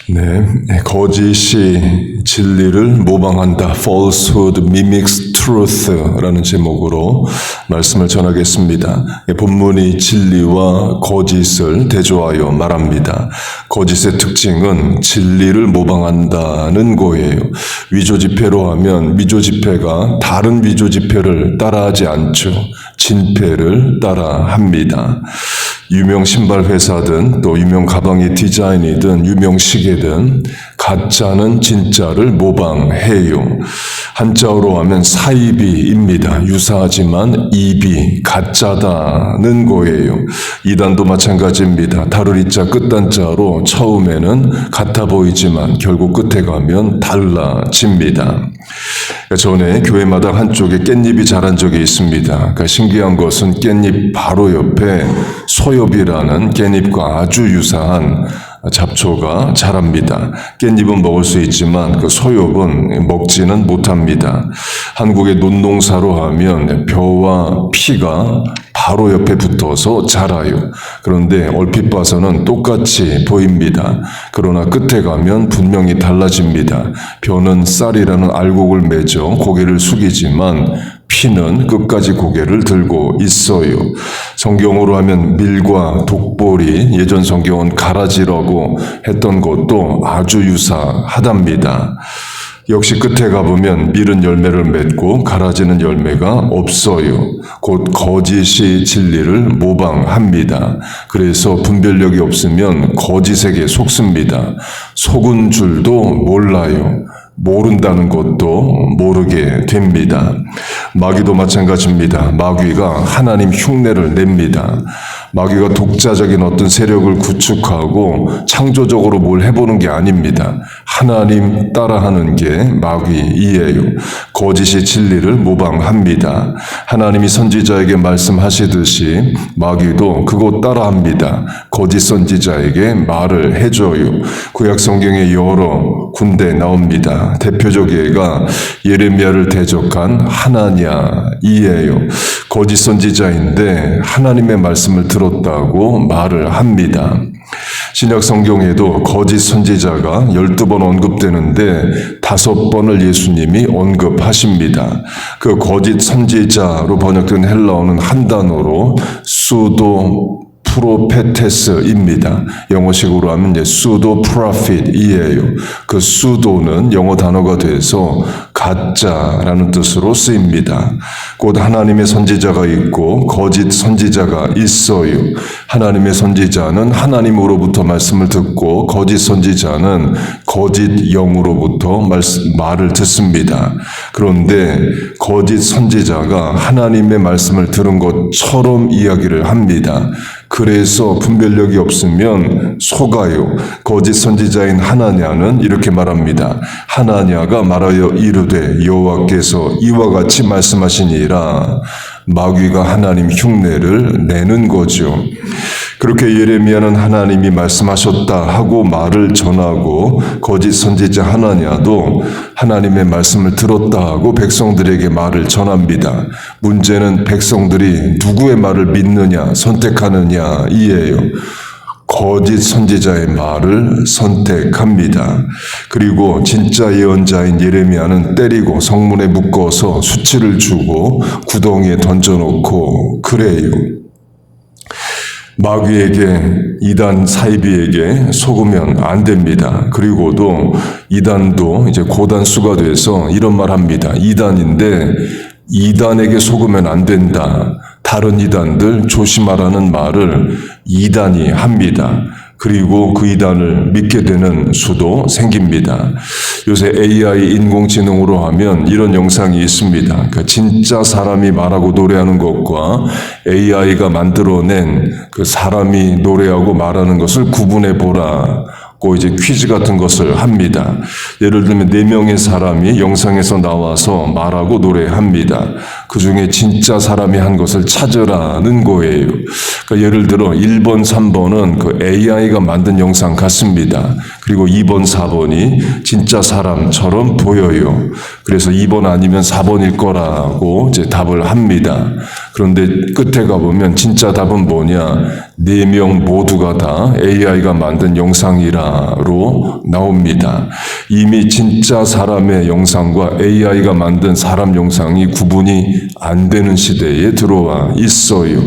네, 거짓이 진리를 모방한다. Falsehood mimics truth라는 제목으로 말씀을 전하겠습니다. 본문이 진리와 거짓을 대조하여 말합니다. 거짓의 특징은 진리를 모방한다는 거예요. 위조지폐로 하면 위조지폐가 다른 위조지폐를 따라하지 않죠. 진폐를 따라합니다. 유명 신발 회사든 또 유명 가방의 디자인이든 유명 시계든 가짜는 진짜를 모방해요. 한자어로 하면 사이비입니다. 유사하지만 이비, 가짜다는 거예요. 이단도 마찬가지입니다. 다루리자 끝단자로 처음에는 같아 보이지만 결국 끝에 가면 달라집니다. 전에 교회마당 한쪽에 깻잎이 자란 적이 있습니다. 그러니까 신기한 것은 깻잎 바로 옆에 소엽이라는 깻잎과 아주 유사한 잡초가 자랍니다. 깻잎은 먹을 수 있지만 그 소엽은 먹지는 못합니다. 한국의 논농사로 하면 벼와 피가 바로 옆에 붙어서 자라요. 그런데 얼핏 봐서는 똑같이 보입니다. 그러나 끝에 가면 분명히 달라집니다. 벼는 쌀이라는 알곡을 맺어 고개를 숙이지만 피는 끝까지 고개를 들고 있어요. 성경으로 하면 밀과 독보리, 예전 성경은 가라지라고 했던 것도 아주 유사하답니다. 역시 끝에 가보면 밀은 열매를 맺고 가라지는 열매가 없어요. 곧 거짓이 진리를 모방합니다. 그래서 분별력이 없으면 거짓에게 속습니다. 속은 줄도 몰라요. 모른다는 것도 모르게 됩니다. 마귀도 마찬가지입니다. 마귀가 하나님 흉내를 냅니다. 마귀가 독자적인 어떤 세력을 구축하고 창조적으로 뭘 해보는 게 아닙니다. 하나님 따라하는 게 마귀이에요. 거짓이 진리를 모방합니다. 하나님이 선지자에게 말씀하시듯이 마귀도 그거 따라합니다. 거짓 선지자에게 말을 해줘요. 구약 성경에 여러 군데 나옵니다. 대표적 예가 예레미야를 대적한 하나냐이에요. 거짓 선지자인데 하나님의 말씀을 들었다고 말을 합니다. 신약 성경에도 거짓 선지자가 12번 언급되는데 5번을 예수님이 언급하십니다. 그 거짓 선지자로 번역된 헬라어는 한 단어로 수도 프로페테스입니다. 영어식으로 하면 수도 프로핏이에요. 그 수도는 영어 단어가 돼서 가짜라는 뜻으로 쓰입니다. 곧 하나님의 선지자가 있고 거짓 선지자가 있어요. 하나님의 선지자는 하나님으로부터 말씀을 듣고 거짓 선지자는 거짓 영으로부터 말을 듣습니다. 그런데 거짓 선지자가 하나님의 말씀을 들은 것처럼 이야기를 합니다. 그래서 분별력이 없으면 속아요. 거짓 선지자인 하나냐는 이렇게 말합니다. 하나냐가 말하여 이르되 여호와께서 이와 같이 말씀하시니라. 마귀가 하나님 흉내를 내는 거죠. 그렇게 예레미야는 하나님이 말씀하셨다 하고 말을 전하고 거짓 선지자 하나냐도 하나님의 말씀을 들었다 하고 백성들에게 말을 전합니다. 문제는 백성들이 누구의 말을 믿느냐 선택하느냐 이에요. 거짓 선지자의 말을 선택합니다. 그리고 진짜 예언자인 예레미야는 때리고 성문에 묶어서 수치를 주고 구덩이에 던져놓고 그래요. 마귀에게 이단 사이비에게 속으면 안 됩니다. 그리고도 이단도 이제 고단수가 돼서 이런 말 합니다. 이단인데 이단에게 속으면 안 된다. 다른 이단들 조심하라는 말을 이단이 합니다. 그리고 그 이단을 믿게 되는 수도 생깁니다. 요새 AI 인공지능으로 하면 이런 영상이 있습니다. 그러니까 진짜 사람이 말하고 노래하는 것과 AI가 만들어낸 그 사람이 노래하고 말하는 것을 구분해 보라. 이제 퀴즈 같은 것을 합니다. 예를 들면 4명의 사람이 영상에서 나와서 말하고 노래합니다. 그 중에 진짜 사람이 한 것을 찾으라는 거예요. 그러니까 예를 들어 1번, 3번은 그 AI가 만든 영상 같습니다. 그리고 2번, 4번이 진짜 사람처럼 보여요. 그래서 2번 아니면 4번일 거라고 이제 답을 합니다. 그런데 끝에 가보면 진짜 답은 뭐냐? 4명 모두가 다 AI가 만든 영상이라로 나옵니다. 이미 진짜 사람의 영상과 AI가 만든 사람 영상이 구분이 안 되는 시대에 들어와 있어요.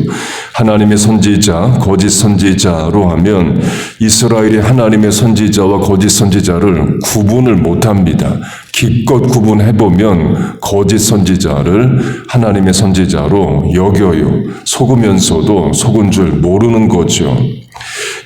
하나님의 선지자, 거짓 선지자로 하면 이스라엘이 하나님의 선지자와 거짓 선지자를 구분을 못합니다. 기껏 구분해보면 거짓 선지자를 하나님의 선지자로 여겨요. 속으면서도 속은 줄 모르는 거죠.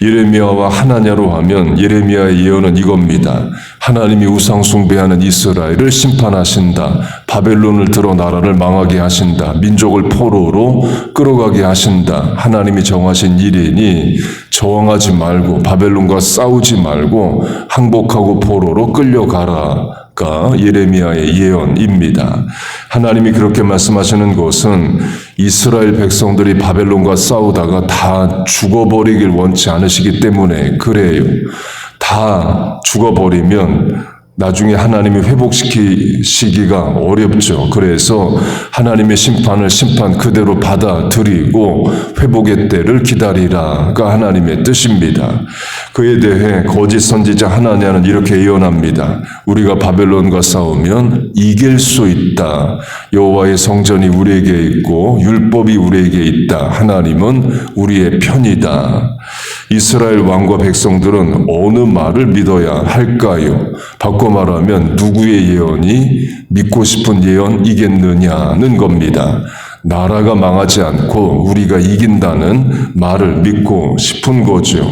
예레미야와 하나냐로 하면 예레미야의 예언은 이겁니다. 하나님이 우상 숭배하는 이스라엘을 심판하신다. 바벨론을 들어 나라를 망하게 하신다. 민족을 포로로 끌어가게 하신다. 하나님이 정하신 일이니 저항하지 말고 바벨론과 싸우지 말고 항복하고 포로로 끌려가라. 가 예레미야의 예언입니다. 하나님이 그렇게 말씀하시는 것은 이스라엘 백성들이 바벨론과 싸우다가 다 죽어버리길 원치 않으시기 때문에 그래요. 다 죽어버리면 나중에 하나님이 회복시키시기가 어렵죠. 그래서 하나님의 심판을 심판 그대로 받아들이고 회복의 때를 기다리라가 하나님의 뜻입니다. 그에 대해 거짓 선지자 하나냐는 이렇게 예언합니다. 우리가 바벨론과 싸우면 이길 수 있다. 여호와의 성전이 우리에게 있고 율법이 우리에게 있다. 하나님은 우리의 편이다. 이스라엘 왕과 백성들은 어느 말을 믿어야 할까요? 바꿔 말하면 누구의 예언이 믿고 싶은 예언이겠느냐는 겁니다. 나라가 망하지 않고 우리가 이긴다는 말을 믿고 싶은 거죠.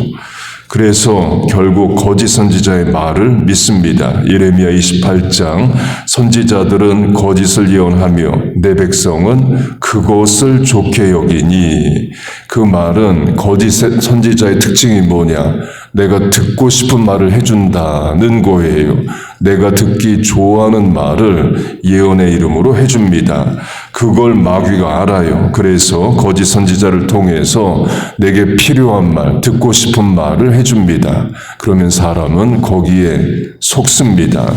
그래서 결국 거짓 선지자의 말을 믿습니다. 예레미야 28장 선지자들은 거짓을 예언하며 내 백성은 그것을 좋게 여기니 그 말은 거짓 선지자의 특징이 뭐냐? 내가 듣고 싶은 말을 해준다는 거예요. 내가 듣기 좋아하는 말을 예언의 이름으로 해줍니다. 그걸 마귀가 알아요. 그래서 거짓 선지자를 통해서 내게 필요한 말, 듣고 싶은 말을 해줍니다. 그러면 사람은 거기에 속습니다.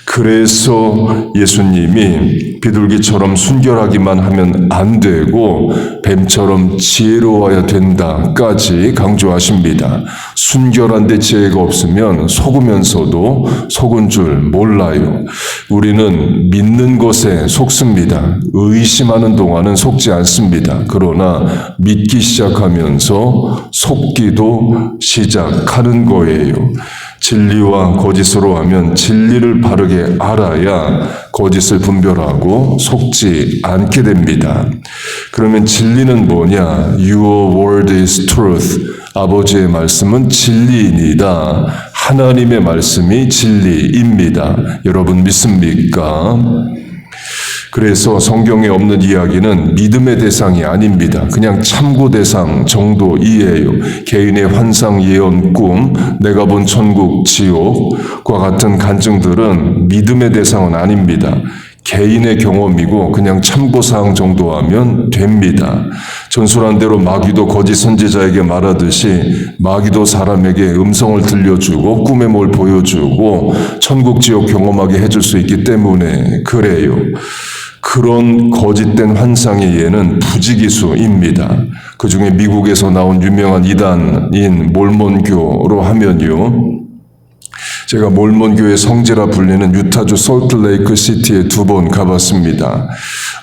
그래서 예수님이 비둘기처럼 순결하기만 하면 안 되고 뱀처럼 지혜로워야 된다까지 강조하십니다. 순결한데 지혜가 없으면 속으면서도 속은 줄 몰라요. 우리는 믿는 것에 속습니다. 의심하는 동안은 속지 않습니다. 그러나 믿기 시작하면서 속기도 시작하는 거예요. 진리와 거짓으로 하면 진리를 바르게 알아야 거짓을 분별하고 속지 않게 됩니다. 그러면 진리는 뭐냐? Your word is truth. 아버지의 말씀은 진리이니다. 하나님의 말씀이 진리입니다. 여러분 믿습니까? 그래서 성경에 없는 이야기는 믿음의 대상이 아닙니다. 그냥 참고 대상 정도이에요. 개인의 환상, 예언, 꿈, 내가 본 천국, 지옥과 같은 간증들은 믿음의 대상은 아닙니다. 개인의 경험이고 그냥 참고사항 정도 하면 됩니다. 전술한 대로 마귀도 거짓 선지자에게 말하듯이 마귀도 사람에게 음성을 들려주고 꿈에 뭘 보여주고 천국 지옥 경험하게 해줄 수 있기 때문에 그래요. 그런 거짓된 환상의 예는 부지기수입니다. 그 중에 미국에서 나온 유명한 이단인 몰몬교로 하면요. 제가 몰몬교의 성지라 불리는 유타주 솔트레이크 시티에 2번 가봤습니다.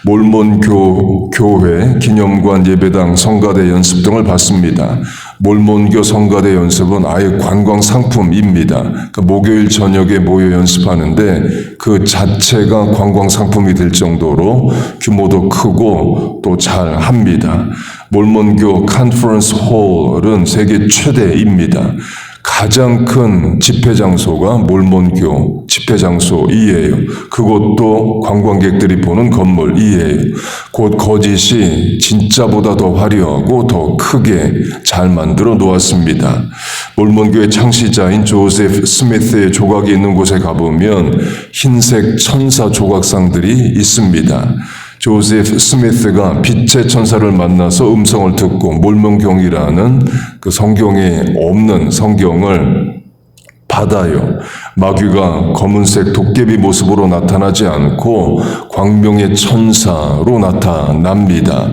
몰몬교 교회, 기념관, 예배당, 성가대 연습 등을 봤습니다. 몰몬교 성가대 연습은 아예 관광 상품입니다. 그러니까 목요일 저녁에 모여 연습하는데 그 자체가 관광 상품이 될 정도로 규모도 크고 또 잘 합니다. 몰몬교 컨퍼런스 홀은 세계 최대입니다. 가장 큰 집회 장소가 몰몬교 집회 장소이에요. 그것도 관광객들이 보는 건물이에요. 곧 거짓이 진짜보다 더 화려하고 더 크게 잘 만들어 놓았습니다. 몰몬교의 창시자인 조셉 스미스의 조각이 있는 곳에 가보면 흰색 천사 조각상들이 있습니다. 조셉 스미스가 빛의 천사를 만나서 음성을 듣고 몰몬경이라는 그 성경에 없는 성경을 받아요. 마귀가 검은색 도깨비 모습으로 나타나지 않고 광명의 천사로 나타납니다.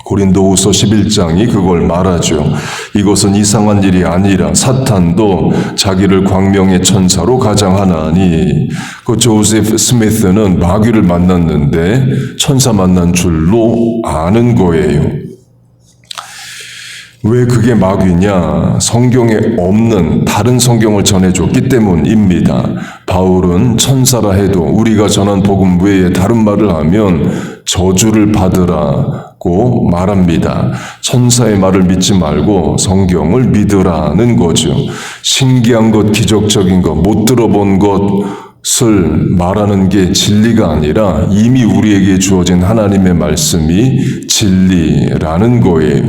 고린도후서 11장이 그걸 말하죠. 이것은 이상한 일이 아니라 사탄도 자기를 광명의 천사로 가장하나니, 그 조셉 스미스는 마귀를 만났는데 천사 만난 줄로 아는 거예요. 왜 그게 마귀냐? 성경에 없는 다른 성경을 전해줬기 때문입니다. 바울은 천사라 해도 우리가 전한 복음 외에 다른 말을 하면 저주를 받으라고 말합니다. 천사의 말을 믿지 말고 성경을 믿으라는 거죠. 신기한 것, 기적적인 것, 못 들어본 것을 말하는 게 진리가 아니라 이미 우리에게 주어진 하나님의 말씀이 진리라는 거예요.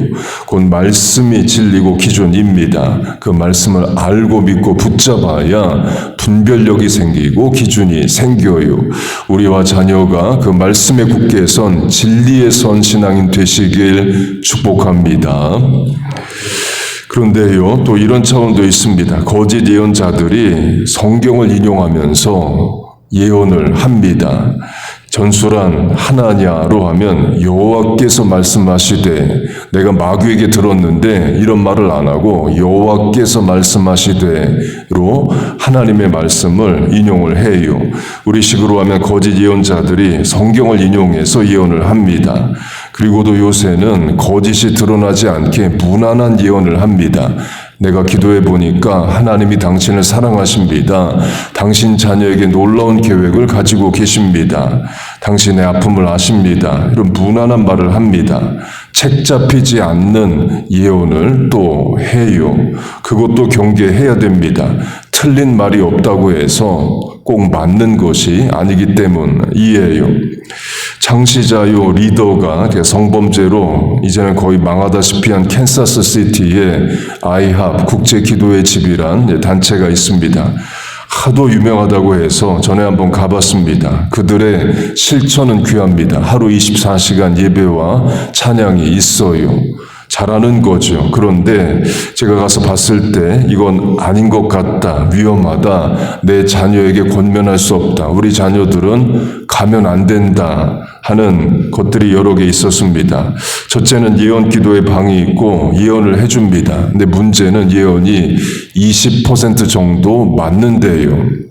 곧 말씀이 진리고 기준입니다. 그 말씀을 알고 믿고 붙잡아야 분별력이 생기고 기준이 생겨요. 우리와 자녀가 그 말씀에 굳게 선 진리에 선 신앙인 되시길 축복합니다. 그런데요, 또 이런 차원도 있습니다. 거짓 예언자들이 성경을 인용하면서 예언을 합니다. 전술한 하나냐로 하면 여호와께서 말씀하시되, 내가 마귀에게 들었는데 이런 말을 안 하고 여호와께서 말씀하시되로 하나님의 말씀을 인용을 해요. 우리식으로 하면 거짓 예언자들이 성경을 인용해서 예언을 합니다. 그리고도 요새는 거짓이 드러나지 않게 무난한 예언을 합니다. 내가 기도해 보니까 하나님이 당신을 사랑하십니다. 당신 자녀에게 놀라운 계획을 가지고 계십니다. 당신의 아픔을 아십니다. 이런 무난한 말을 합니다. 책 잡히지 않는 예언을 또 해요. 그것도 경계해야 됩니다. 틀린 말이 없다고 해서 꼭 맞는 것이 아니기 때문이에요. 창시자요 리더가 성범죄로 이제는 거의 망하다시피 한 캔사스 시티에 아이합 국제 기도의 집이란 단체가 있습니다. 하도 유명하다고 해서 전에 한번 가봤습니다. 그들의 실천은 귀합니다. 하루 24시간 예배와 찬양이 있어요. 잘하는 거죠. 그런데 제가 가서 봤을 때 이건 아닌 것 같다, 위험하다, 내 자녀에게 권면할 수 없다, 우리 자녀들은 가면 안 된다 하는 것들이 여러 개 있었습니다. 첫째는 예언 기도에 방이 있고 예언을 해줍니다. 근데 문제는 예언이 20% 정도 맞는데요.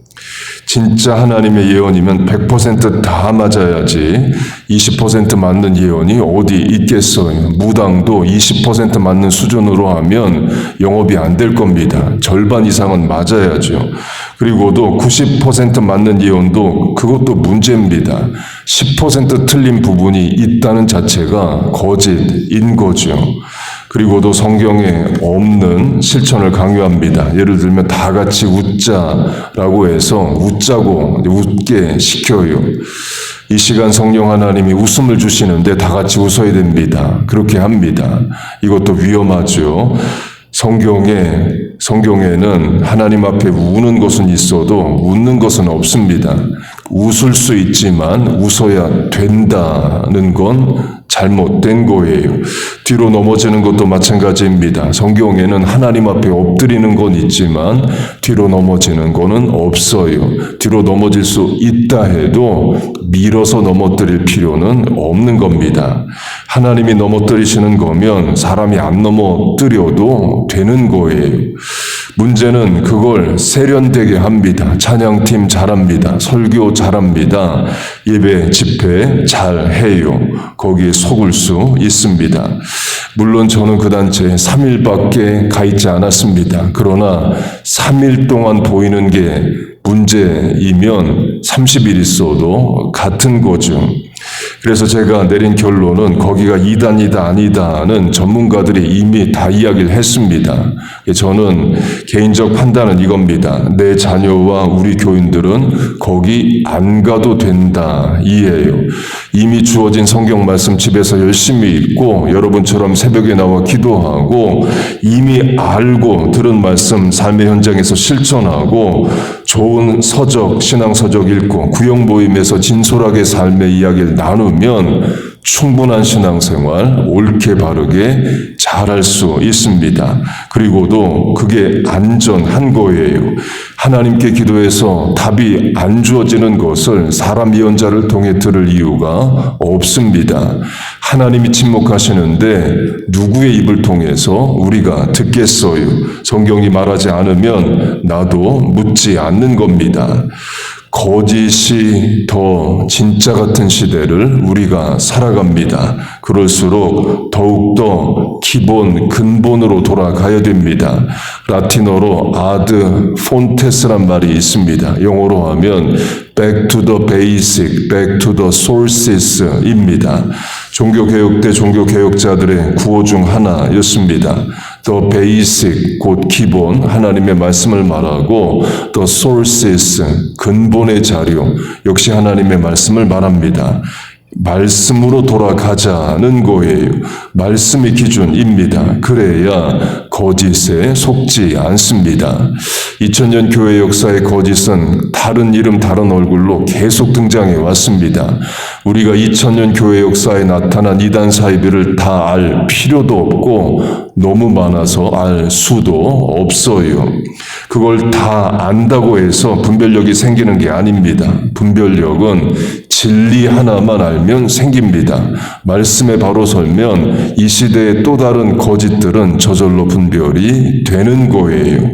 진짜 하나님의 예언이면 100% 다 맞아야지 20% 맞는 예언이 어디 있겠어요. 무당도 20% 맞는 수준으로 하면 영업이 안 될 겁니다. 절반 이상은 맞아야죠. 그리고도 90% 맞는 예언도 그것도 문제입니다. 10% 틀린 부분이 있다는 자체가 거짓인 거죠. 그리고도 성경에 없는 실천을 강요합니다. 예를 들면 다 같이 웃자라고 해서 웃자고 웃게 시켜요. 이 시간 성령 하나님이 웃음을 주시는데 다 같이 웃어야 됩니다. 그렇게 합니다. 이것도 위험하죠. 성경에는 하나님 앞에 우는 것은 있어도 웃는 것은 없습니다. 웃을 수 있지만 웃어야 된다는 건 잘못된 거예요. 뒤로 넘어지는 것도 마찬가지입니다. 성경에는 하나님 앞에 엎드리는 건 있지만 뒤로 넘어지는 거는 없어요. 뒤로 넘어질 수 있다 해도 밀어서 넘어뜨릴 필요는 없는 겁니다. 하나님이 넘어뜨리시는 거면 사람이 안 넘어뜨려도 되는 거예요. 문제는 그걸 세련되게 합니다. 찬양팀 잘합니다. 설교 잘합니다. 예배 집회 잘해요. 거기에 속을 수 있습니다. 물론 저는 그 단체에 3일밖에 가 있지 않았습니다. 그러나 3일 동안 보이는 게 문제이면 30일 있어도 같은 거죠. 그래서 제가 내린 결론은 거기가 이단이다 아니다는 전문가들이 이미 다 이야기를 했습니다. 저는 개인적 판단은 이겁니다. 내 자녀와 우리 교인들은 거기 안 가도 된다 이에요. 이미 주어진 성경 말씀 집에서 열심히 읽고 여러분처럼 새벽에 나와 기도하고 이미 알고 들은 말씀 삶의 현장에서 실천하고 좋은 서적, 신앙 서적 읽고 구역 모임에서 진솔하게 삶의 이야기를 나누면 충분한 신앙생활 옳게 바르게 잘할 수 있습니다. 그리고도 그게 안전한 거예요. 하나님께 기도해서 답이 안 주어지는 것을 사람 예언자를 통해 들을 이유가 없습니다. 하나님이 침묵하시는데 누구의 입을 통해서 우리가 듣겠어요? 성경이 말하지 않으면 나도 묻지 않는 겁니다. 거짓이 더 진짜 같은 시대를 우리가 살아갑니다. 그럴수록 더욱더 기본, 근본으로 돌아가야 됩니다. 라틴어로 아드 폰테스란 말이 있습니다. 영어로 하면 back to the basic, back to the sources입니다. 종교개혁 때 종교개혁자들의 구호 중 하나였습니다. The basic, 곧 기본, 하나님의 말씀을 말하고 the sources, 근본의 자료, 역시 하나님의 말씀을 말합니다. 말씀으로 돌아가자는 거예요. 말씀이 기준입니다. 그래야 거짓에 속지 않습니다. 2000년 교회 역사의 거짓은 다른 이름 다른 얼굴로 계속 등장해 왔습니다. 우리가 2000년 교회 역사에 나타난 이단 사이비를 다 알 필요도 없고 너무 많아서 알 수도 없어요. 그걸 다 안다고 해서 분별력이 생기는 게 아닙니다. 분별력은 진리 하나만 알면 생깁니다. 말씀에 바로 설면 이 시대의 또 다른 거짓들은 저절로 분별이 되는 거예요.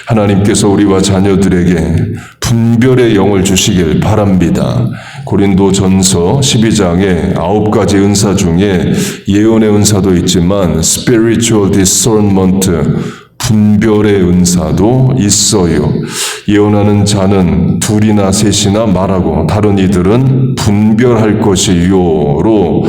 하나님께서 우리와 자녀들에게 분별의 영을 주시길 바랍니다. 고린도전서 12장에 9가지 은사 중에 예언의 은사도 있지만 spiritual discernment, 분별의 은사도 있어요. 예언하는 자는 둘이나 셋이나 말하고 다른 이들은 분별할 것이요로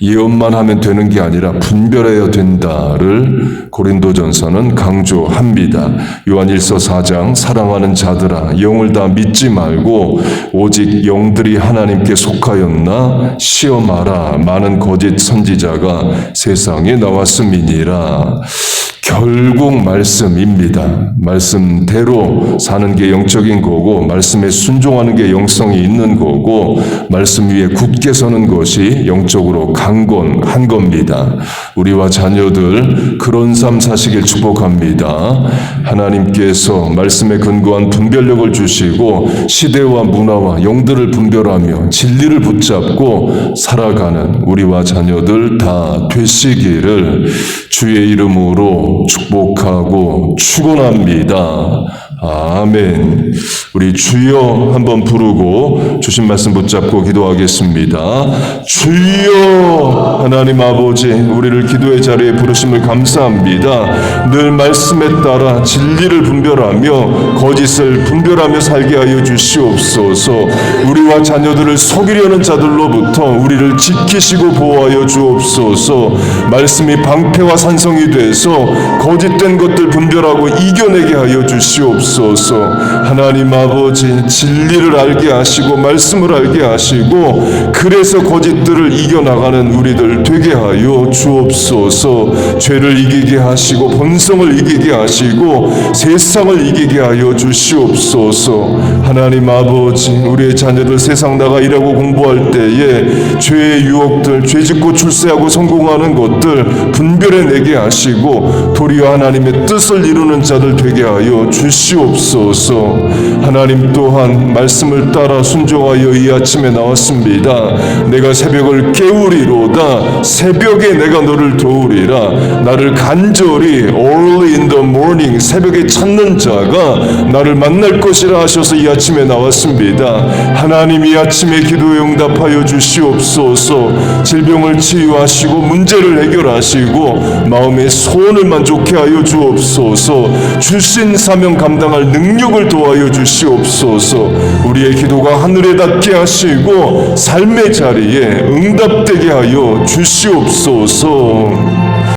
예언만 하면 되는 게 아니라 분별해야 된다를 고린도전서는 강조합니다. 요한일서 4장 사랑하는 자들아 영을 다 믿지 말고 오직 영들이 하나님께 속하였나 시험하라. 많은 거짓 선지자가 세상에 나왔음이니라. 결국 말씀입니다. 말씀대로 사는 게 영적인 거고 말씀에 순종하는 게 영성이 있는 거고 말씀 위에 굳게 서는 것이 영적으로 강건한 겁니다. 우리와 자녀들 그런 삶 사시길 축복합니다. 하나님께서 말씀에 근거한 분별력을 주시고 시대와 문화와 영들을 분별하며 진리를 붙잡고 살아가는 우리와 자녀들 다 되시기를 주의 이름으로 축복하고 축원합니다. 아멘. 우리 주여 한번 부르고 주신 말씀 붙잡고 기도하겠습니다. 주여 하나님 아버지 우리를 기도의 자리에 부르심을 감사합니다. 늘 말씀에 따라 진리를 분별하며 거짓을 분별하며 살게 하여 주시옵소서. 우리와 자녀들을 속이려는 자들로부터 우리를 지키시고 보호하여 주옵소서. 말씀이 방패와 산성이 돼서 거짓된 것들 분별하고 이겨내게 하여 주시옵소서. 하나님 아버지 진리를 알게 하시고 말씀을 알게 하시고 그래서 거짓들을 이겨나가는 우리들 되게 하여 주옵소서. 죄를 이기게 하시고 본성을 이기게 하시고 세상을 이기게 하여 주시옵소서. 하나님 아버지 우리의 자녀들 세상 나가 일하고 공부할 때에 죄의 유혹들 죄짓고 출세하고 성공하는 것들 분별해내게 하시고 도리어 하나님의 뜻을 이루는 자들 되게 하여 주시옵소서. 하나님 또한 말씀을 따라 순종하여 이 아침에 나왔습니다. 내가 새벽을 깨우리로다. 새벽에 내가 너를 도우리라. 나를 간절히 early in the morning 새벽에 찾는 자가 나를 만날 것이라 하셔서 이 아침에 나왔습니다. 하나님 이 아침에 기도에 응답하여 주시옵소서. 질병을 치유하시고 문제를 해결하시고 마음의 소원을 만족해 하여 주옵소서. 주신 사명 감당할 능력을 도와여 주시옵소서. 우리의 기도가 하늘에 닿게 하시고 삶의 자리에 응답되게 하여 주시옵소서.